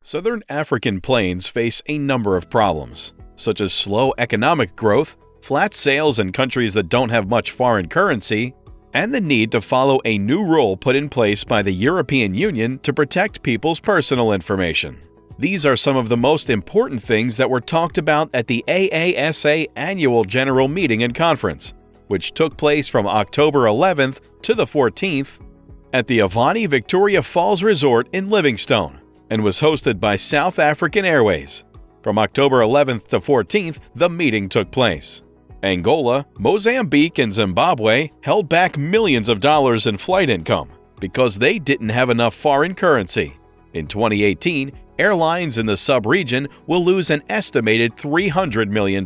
Southern African planes face a number of problems, such as slow economic growth, flat sales in countries that don't have much foreign currency, and the need to follow a new rule put in place by the European Union to protect people's personal information. These are some of the most important things that were talked about at the AASA Annual General Meeting and Conference, which took place from October 11th to the 14th at the Avani Victoria Falls Resort in Livingstone, and was hosted by South African Airways. From October 11th to 14th, the meeting took place. Angola, Mozambique, and Zimbabwe held back millions of dollars in flight income because they didn't have enough foreign currency. In 2018, airlines in the sub-region will lose an estimated $300 million.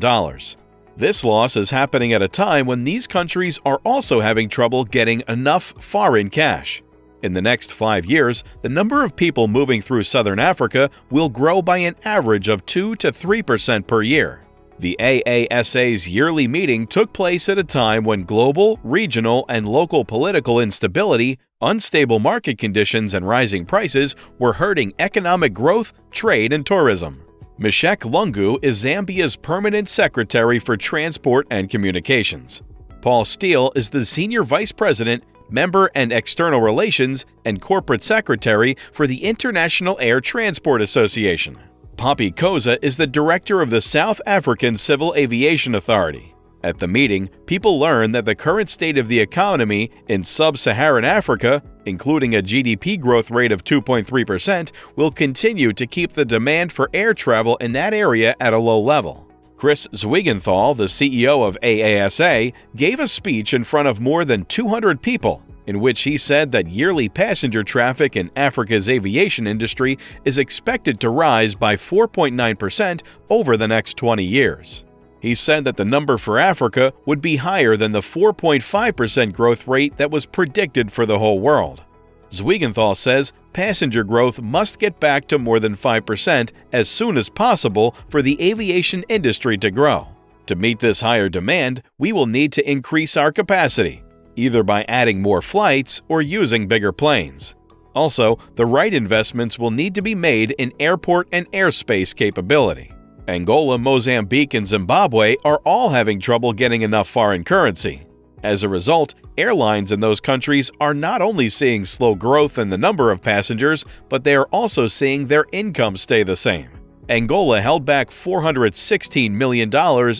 This loss is happening at a time when these countries are also having trouble getting enough foreign cash. In the next 5 years, the number of people moving through Southern Africa will grow by an average of 2 to 3% per year. The AASA's yearly meeting took place at a time when global, regional, and local political instability, unstable market conditions, and rising prices were hurting economic growth, trade, and tourism. Meshek Lungu is Zambia's Permanent Secretary for Transport and Communications. Paul Steele is the Senior Vice President, Member and External Relations, and Corporate Secretary for the International Air Transport Association. Poppy Koza is the Director of the South African Civil Aviation Authority. At the meeting, people learned that the current state of the economy in sub-Saharan Africa, including a GDP growth rate of 2.3%, will continue to keep the demand for air travel in that area at a low level. Chris Zwigenthal, the CEO of AASA, gave a speech in front of more than 200 people in which he said that yearly passenger traffic in Africa's aviation industry is expected to rise by 4.9% over the next 20 years. He said that the number for Africa would be higher than the 4.5% growth rate that was predicted for the whole world. Zwigenthal says passenger growth must get back to more than 5% as soon as possible for the aviation industry to grow. To meet this higher demand, we will need to increase our capacity, either by adding more flights or using bigger planes. Also, the right investments will need to be made in airport and airspace capability. Angola, Mozambique, and Zimbabwe are all having trouble getting enough foreign currency. As a result, airlines in those countries are not only seeing slow growth in the number of passengers, but they are also seeing their income stay the same. Angola held back $416 million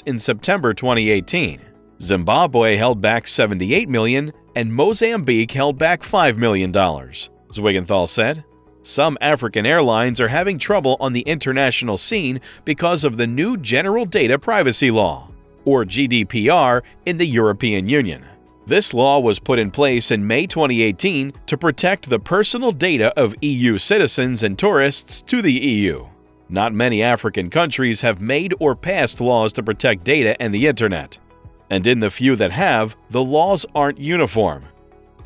in September 2018. Zimbabwe held back $78 million, and Mozambique held back $5 million, Zwigenthal said. Some African airlines are having trouble on the international scene because of the new General Data Privacy Law, or GDPR, in the European Union. This law was put in place in May 2018 to protect the personal data of EU citizens and tourists to the EU. Not many African countries have made or passed laws to protect data and the internet. And in the few that have, the laws aren't uniform.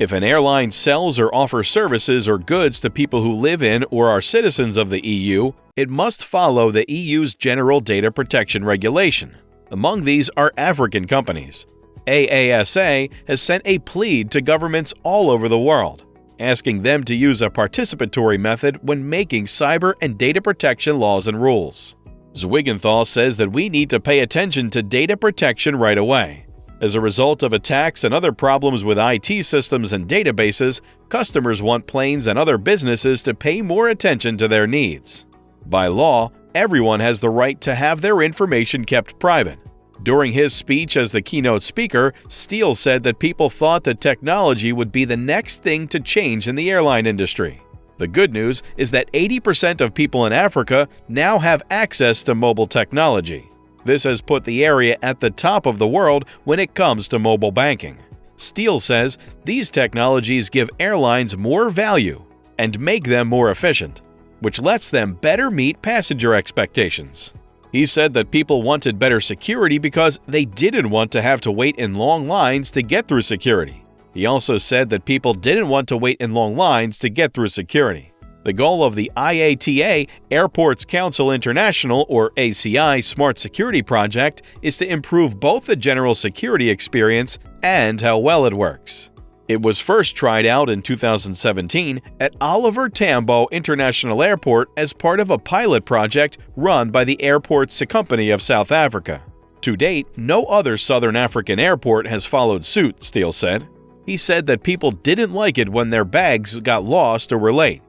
If an airline sells or offers services or goods to people who live in or are citizens of the EU, it must follow the EU's General Data Protection Regulation. Among these are African companies. AASA has sent a plea to governments all over the world, asking them to use a participatory method when making cyber and data protection laws and rules. Zwigenthal says that we need to pay attention to data protection right away. As a result of attacks and other problems with IT systems and databases, customers want planes and other businesses to pay more attention to their needs. By law, everyone has the right to have their information kept private. During his speech as the keynote speaker, Steele said that people thought that technology would be the next thing to change in the airline industry. The good news is that 80% of people in Africa now have access to mobile technology. This has put the area at the top of the world when it comes to mobile banking. Steele says these technologies give airlines more value and make them more efficient, which lets them better meet passenger expectations. He said that people wanted better security because they didn't want to have to wait in long lines to get through security. He also said that people didn't want to wait in long lines to get through security. The goal of the IATA Airports Council International, or ACI, Smart Security Project is to improve both the general security experience and how well it works. It was first tried out in 2017 at Oliver Tambo International Airport as part of a pilot project run by the Airports Company of South Africa. To date, no other Southern African airport has followed suit, Steele said. He said that people didn't like it when their bags got lost or were late.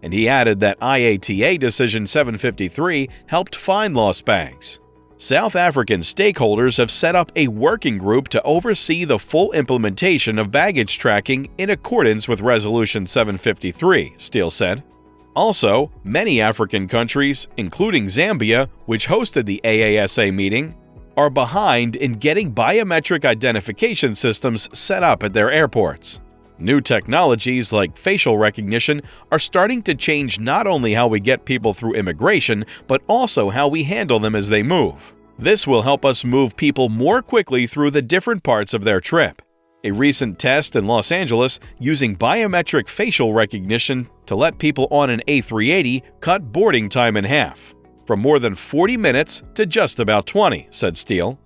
And he added that IATA Decision 753 helped find lost bags. South African stakeholders have set up a working group to oversee the full implementation of baggage tracking in accordance with Resolution 753, Steele said. Also, many African countries, including Zambia, which hosted the AASA meeting, are behind in getting biometric identification systems set up at their airports. New technologies like facial recognition are starting to change not only how we get people through immigration, but also how we handle them as they move. This will help us move people more quickly through the different parts of their trip. A recent test in Los Angeles using biometric facial recognition to let people on an A380 cut boarding time in half, from more than 40 minutes to just about 20, said Steele.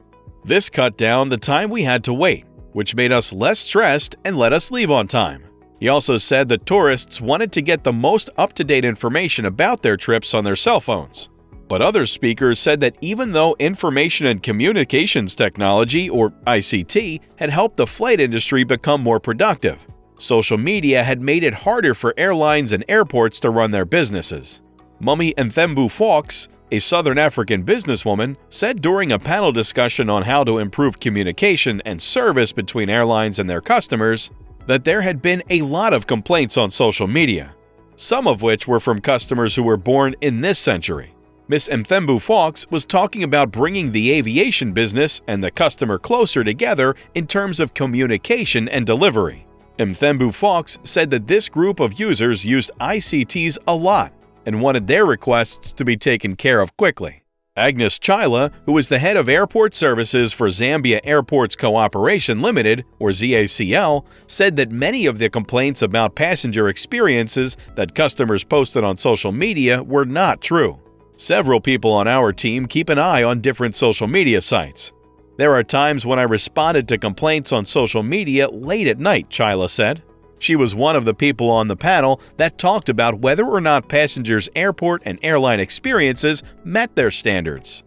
This cut down the time we had to wait, which made us less stressed and let us leave on time. He also said that tourists wanted to get the most up-to-date information about their trips on their cell phones. But other speakers said that even though information and communications technology, or ICT, had helped the flight industry become more productive, social media had made it harder for airlines and airports to run their businesses. Mummy Nthembu Fawkes, a Southern African businesswoman, said during a panel discussion on how to improve communication and service between airlines and their customers that there had been a lot of complaints on social media, some of which were from customers who were born in this century. Ms. Nthembu Fawkes was talking about bringing the aviation business and the customer closer together in terms of communication and delivery. Nthembu Fawkes said that this group of users used ICTs a lot and wanted their requests to be taken care of quickly. Agnes Chila, who is the head of airport services for Zambia Airports Cooperation Limited, or ZACL, said that many of the complaints about passenger experiences that customers posted on social media were not true. Several people on our team keep an eye on different social media sites. There are times when I responded to complaints on social media late at night, Chila said. She was one of the people on the panel that talked about whether or not passengers' airport and airline experiences met their standards.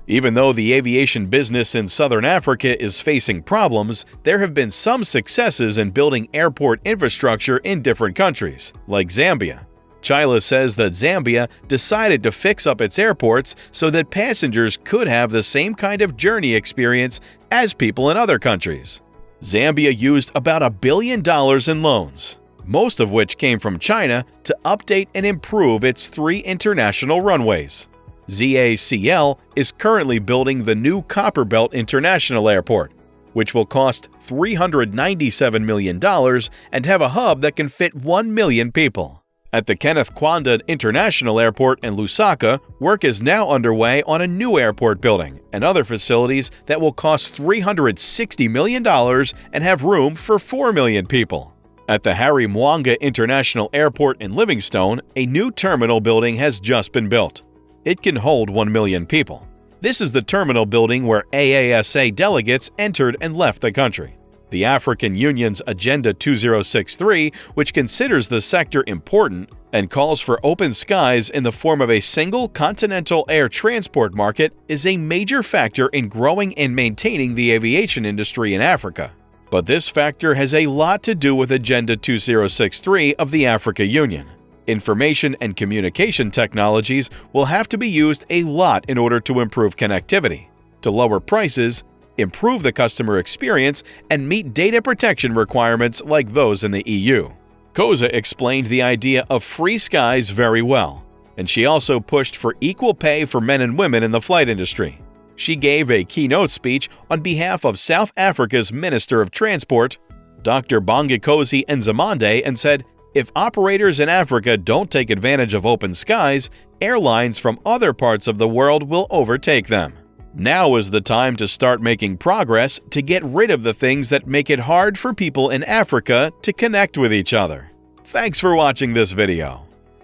Even though the aviation business in Southern Africa is facing problems, there have been some successes in building airport infrastructure in different countries, like Zambia. Chila says that Zambia decided to fix up its airports so that passengers could have the same kind of journey experience as people in other countries. Zambia used about $1 billion in loans, most of which came from China, to update and improve its 3 international runways. ZACL is currently building the new Copperbelt International Airport, which will cost $397 million and have a hub that can fit 1 million people. At the Kenneth Kwanda International Airport in Lusaka, work is now underway on a new airport building and other facilities that will cost $360 million and have room for 4 million people. At the Harry Mwanga International Airport in Livingstone, a new terminal building has just been built. It can hold 1 million people. This is the terminal building where AASA delegates entered and left the country. The African Union's Agenda 2063, which considers the sector important and calls for open skies in the form of a single continental air transport market, is a major factor in growing and maintaining the aviation industry in Africa. But this factor has a lot to do with Agenda 2063 of the Africa Union. Information and communication technologies will have to be used a lot in order to improve connectivity, to lower prices, improve the customer experience, and meet data protection requirements like those in the EU. Koza explained the idea of free skies very well, and she also pushed for equal pay for men and women in the flight industry. She gave a keynote speech on behalf of South Africa's Minister of Transport, Dr. Bongikosi Nzimande, and said, "If operators in Africa don't take advantage of open skies, airlines from other parts of the world will overtake them. Now is the time to start making progress to get rid of the things that make it hard for people in Africa to connect with each other." Thanks for watching this video.